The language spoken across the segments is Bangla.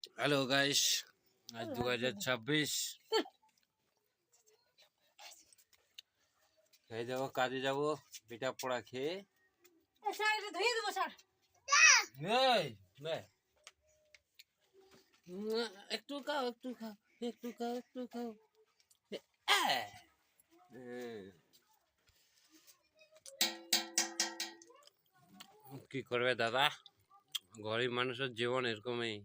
হ্যালো গাইস, আজ 2026 খেয়ে যাবো, কাজে যাবো, পিঠা পোড়া খেয়ে এই, নে। একটু খাও, একটু খাও, একটু খাও, একটু খাও। আহ! কি করবে দাদা, গরিব মানুষের জীবন এরকমই।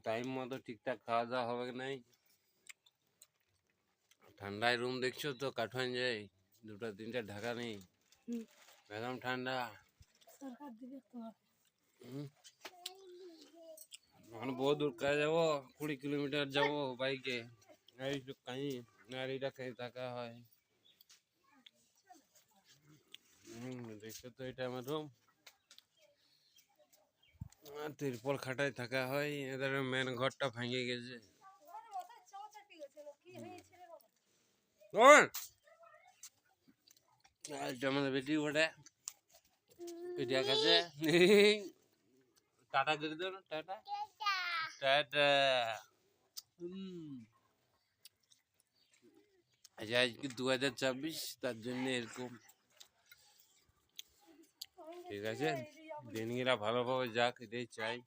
টাইম মতো ঠিকঠাক খাওয়া দাওয়া হবে নাই। ঠান্ডায় রুম দেখছো তো, কাঠন যায় দুটো তিনটে ঢাকা নেই, একদম ঠান্ডা। এখন বহু দূর কাজে যাবো, 20 কিলোমিটার যাবো বাইকে। গাড়িটা খেয়ে থাকা হয়। দেখছো তো, এটা আমার রুম। তিরপল খাটায় থাকা হয়। এদের মেন ঘরটা ভেঙে গেছে। আমাদের বেটি ওটা পিঠা খাচ্ছে। টাটা করে দাও না, টাটা টাটা। আজকে 2026, তার জন্য এরকম। ঠিক আছে, দিনগুলা ভালোভাবে যাক, এটাই চাই।